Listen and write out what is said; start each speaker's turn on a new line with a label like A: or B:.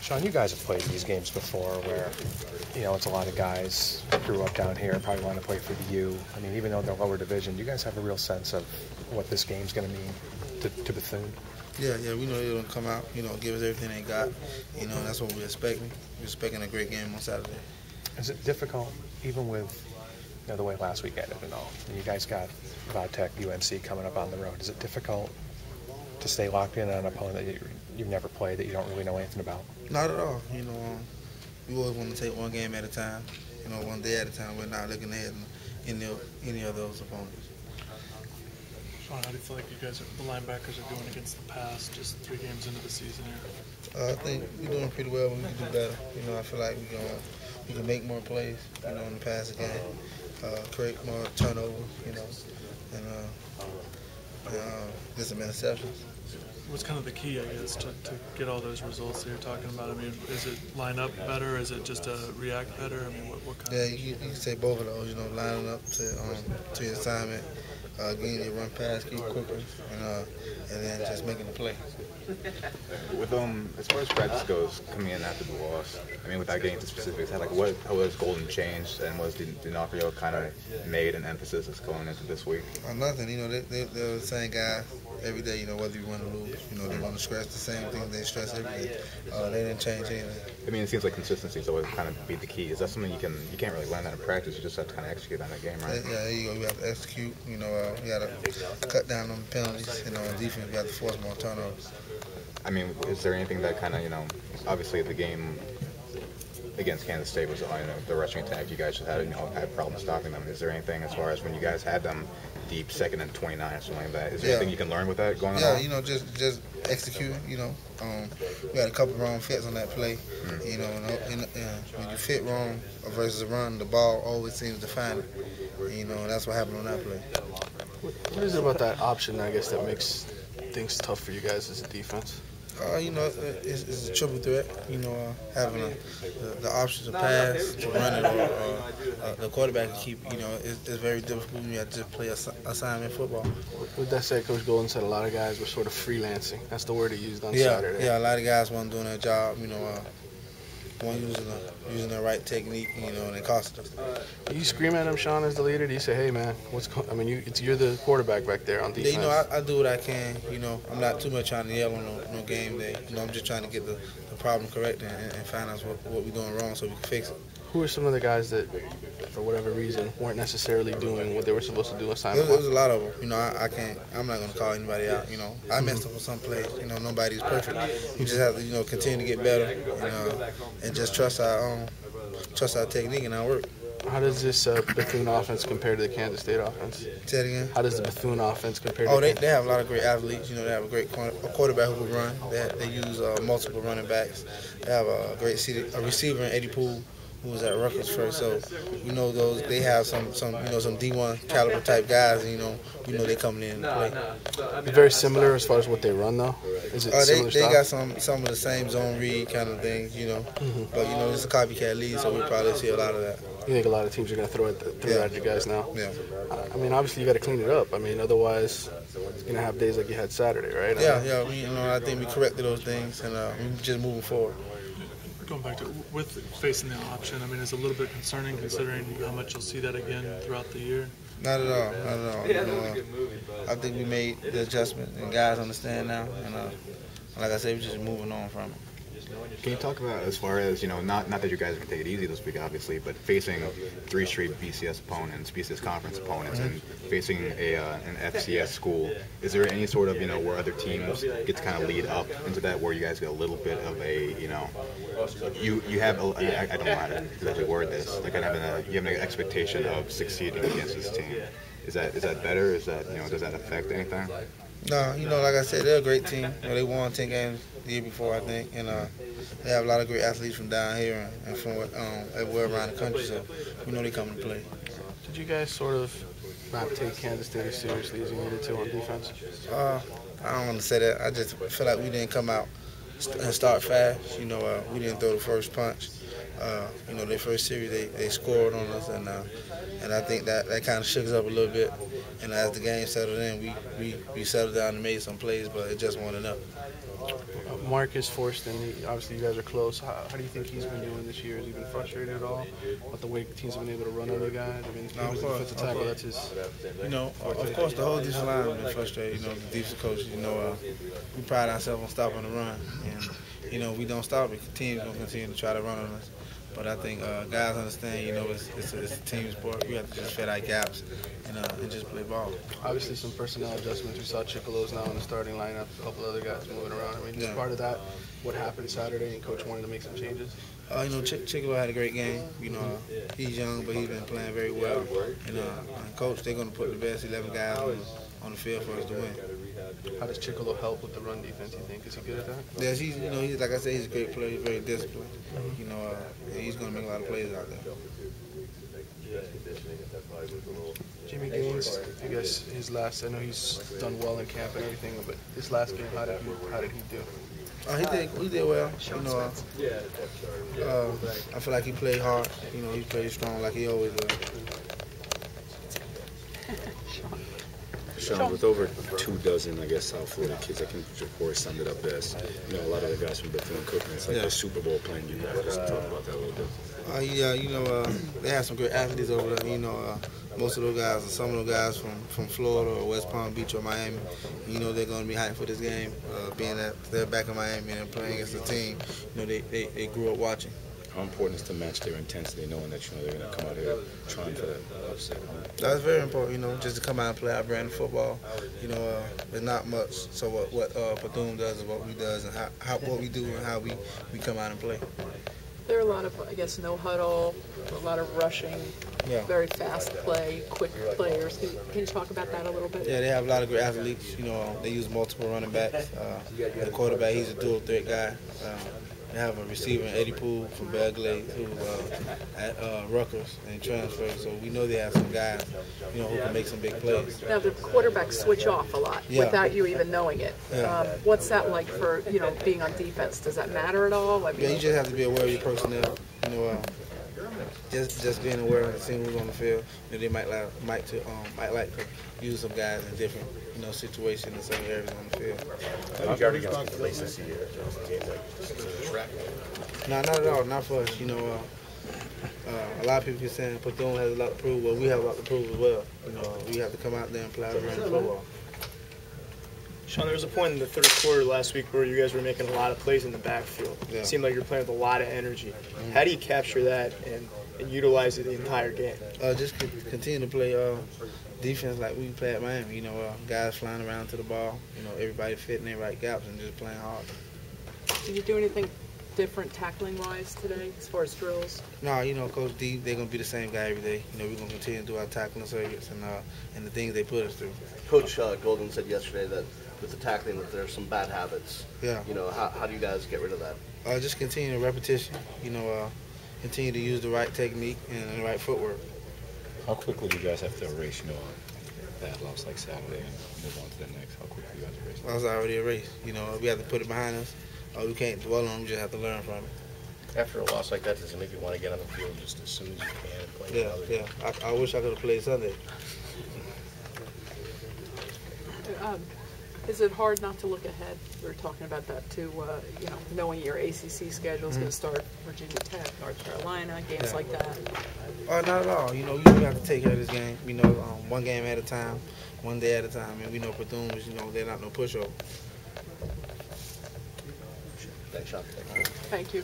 A: Sean, you guys have played these games before where, it's a lot of guys grew up down here and probably want to play for the U. I mean, even though they're lower division, you guys have a real sense of what this game's going to mean to Bethune.
B: Yeah, we know they're going to come out, give us everything they got. And that's what we're expecting. We're expecting a great game on Saturday.
A: Is it difficult, even with the way last week ended and all? And you guys got Tech, UNC coming up on the road. Is it difficult to stay locked in on an opponent that you've never played, that you don't really know anything about?
B: Not at all. We always want to take one game at a time, one day at a time. We're not looking ahead in any of those opponents.
C: Sean, how do you feel like you guys, the linebackers, are doing against the pass just 3 games into the season here?
B: I think we're doing pretty well, but we can do better. I feel like we can make more plays, in the passing game, create more turnovers, and get some interceptions.
C: What's kind of the key, I guess, to get all those results that you're talking about? I mean, is it line up better? Is it just react better? I mean, what kind?
B: Yeah, you can say both of those. Lining up to your assignment, getting your run pass, keep quicker, and then just making the play.
D: With as far as practice goes, coming in after the loss, I mean, without getting into specifics, how was Golden changed, and was D'Onofrio kind of made an emphasis that's going into this week?
B: Nothing. They're the same guys every day. Whether you win or lose, they want to stress the same thing they stress every day. They didn't change anything.
D: I mean, it seems like consistency is always kind of be the key. Is that something you can't really learn that in practice? You just have to kind of execute on that game, right?
B: Yeah, there you go. You have to execute. You got to cut down on the penalties. On defense, you got to force more turnovers.
D: I mean, is there anything that kind of, obviously the game against Kansas State was, the rushing attack, you guys just had problems stopping them. Is there anything as far as when you guys had them deep 2nd and 29 or something like that? Is there anything you can learn with that going on?
B: Yeah, just execute. We had a couple wrong fits on that play. When you fit wrong versus run, the ball always seems to find it. And that's what happened on that play.
E: What is it about that option, I guess, that makes things tough for you guys as a defense?
B: It's a triple threat. Having the option to pass, to run it, or the quarterback to keep. It's very difficult when you have to play assignment football.
E: With that said, Coach Golden said a lot of guys were sort of freelancing. That's the word he used on Saturday.
B: Yeah, a lot of guys weren't doing their job. Weren't using the right technique. And it cost us.
E: You scream at him, Sean, as the leader. Do you say, "Hey, man, you're the quarterback back there on defense"?
B: Yeah, I do what I can. I'm not too much trying to yell on no game day. I'm just trying to get the problem corrected and find out what we're doing wrong so we can fix it.
E: Who are some of the guys that, for whatever reason, weren't necessarily doing what they were supposed to do assignment?
B: There's a lot of them. I'm not going to call anybody out. I messed up on some plays. Nobody's perfect. We just have to, continue to get better, and just trust our technique and our work.
E: How does this Bethune offense compare to the Kansas State offense?
B: Say it again.
E: How does the Bethune offense compare to
B: they have a lot of great athletes. They have a great quarterback who can run. They use multiple running backs. They have a great receiver in Eddie Poole, who was at Rutgers first. So, they have some D1 caliber type guys, they coming in to play.
E: Very similar as far as what they run, though? Is it similar
B: they
E: stuff?
B: got some of the same zone read kind of things, But, it's a copycat league, so we probably see a lot of that.
E: You think a lot of teams are going to throw it at you guys now?
B: Yeah.
E: I mean, obviously you got to clean it up. I mean, otherwise you're going to have days like you had Saturday, right?
B: Yeah. I think we corrected those things, and we're just moving forward.
C: Going back to with facing the option, I mean, it's a little bit concerning considering how much you'll see that again throughout the year.
B: Not at all. I think we made the adjustment, and guys understand now. And like I said, we're just moving on from it.
D: Can you talk about, as far as, not that you guys are going to take it easy this week, obviously, but facing 3 straight BCS opponents, BCS conference opponents, and facing an FCS school, is there any sort of, where other teams get to kind of lead up into that, where you guys get a little bit of a, you have, I don't know how to exactly word this, like you have an expectation of succeeding against this team. Is that better? Is that, does that affect anything?
B: No, like I said, they're a great team. They won 10 games the year before, I think, and they have a lot of great athletes from down here and from everywhere around the country, so we know they come to play.
E: Did you guys sort of not take Kansas State as seriously as you needed to on defense?
B: I don't want to say that. I just feel like we didn't come out and start fast. We didn't throw the first punch. Their first series, they scored on us, and I think that kind of shook us up a little bit. And as the game settled in, we settled down and made some plays, but it just wasn't enough.
E: Marcus Forston, obviously you guys are close. How do you think he's been doing this year? Has he been frustrated at all with the way teams have been able to run on you guys? I mean,
B: No,
E: he was a defensive tackle. That's his.
B: You know, of course, the whole defensive line has been frustrated. You know, the defensive coaches. You know, we pride ourselves on stopping the run, and you know, we don't stop it. Teams gonna continue to try to run on us. But I think guys understand, you know, it's a team sport. We have to just fit our gaps and just play ball.
E: Obviously, some personnel adjustments. We saw Chicolo's now in the starting lineup. A couple other guys moving around. I mean, just part of that, what happened Saturday, and Coach wanted to make some changes.
B: You know, Chicolo had a great game. You know, he's young, but he's been playing very well. And Coach, they're going to put the best 11 guys on the field for us to win.
E: How does Chicolo help with the run defense, you think? Is he good at that?
B: Yes, he's, you know, he's, like I said, he's a great player. He's very disciplined. You know, he's going to make a lot of plays out there.
E: Jimmy Gaines, I guess his last, I know he's done well in camp and everything, but his last game, how did he do?
B: He did well. You know, I feel like he played hard. You know, he played strong like he always does.
F: Sean, with over 24, I guess, South Florida kids, I think your report summed it up best. You know, a lot of the guys from Bethune-Cookman, it's like the Super Bowl playing you guys. Just talk about that a little bit.
B: Yeah, you know, they have some great athletes over there. You know, most of those guys, or some of those guys from Florida or West Palm Beach or Miami, you know, they're going to be hyped for this game. Being that they're back in Miami and playing against a team, you know, they grew up watching.
F: How important is to match their intensity, knowing that, you know, they're going to come out here trying for that upset?
B: That's very important, you know, just to come out and play our brand of football. You know, there's not much. So what Bethune does is what we does, and what we do and how we come out and play.
G: There are a lot of, I guess, no huddle, a lot of rushing, very fast play, quick players. Can you talk about that a little bit?
B: Yeah, they have a lot of great athletes. You know, they use multiple running backs. The quarterback, he's a dual threat guy. They have a receiver, Eddie Poole from Belgrade, who's at Rutgers and transferred. So we know they have some guys, you know, who can make some big plays.
G: Now the quarterbacks switch off a lot without you even knowing it. What's that like for, you know, being on defense? Does that matter at all? I mean,
B: yeah, you just have to be aware of your personnel. You know, just being aware of seeing who's on the field. You know, they might like to use some guys in different, you know, situations in some areas on the field.
F: How do you guard against complacency here?
B: No, not at all. Not for us. You know, a lot of people are saying Bethune has a lot to prove. Well, we have a lot to prove as well. You know, we have to come out there and play our brand of football.
H: Sean, there was a point in the third quarter last week where you guys were making a lot of plays in the backfield. It seemed like you were playing with a lot of energy. How do you capture that and utilize it the entire game?
B: Just continue to play defense like we play at Miami. You know, guys flying around to the ball. You know, everybody fitting their right gaps and just playing hard.
G: Did you do anything different tackling-wise today as far as drills?
B: No, you know, Coach D, they're going to be the same guy every day. You know, we're going to continue to do our tackling circuits and the things they put us through.
I: Coach Golden said yesterday that with the tackling that there's some bad habits.
B: Yeah.
I: You know, how do you guys get rid of that?
B: Just continue the repetition. You know, continue to use the right technique and the right footwork.
F: How quickly do you guys have to erase, you know, bad loss like Saturday and move on to the next? How quickly do you guys erase?
B: That was already erased. You know, we have to put it behind us. We can't dwell on it. We just have to learn from it.
I: After a loss like that, does it make you want to get on the field just as soon as you can and play?
B: Yeah. I wish I could have played Sunday.
G: Is it hard not to look ahead? We were talking about that too, you know, knowing your ACC schedule is going to start Virginia Tech, North Carolina, games like that.
B: Not at all. You know, you have to take care of this game. You know, one game at a time, one day at a time. And we know Bethune is, you know, they're not no pushover.
I: Thanks, Sean.
G: Thank you.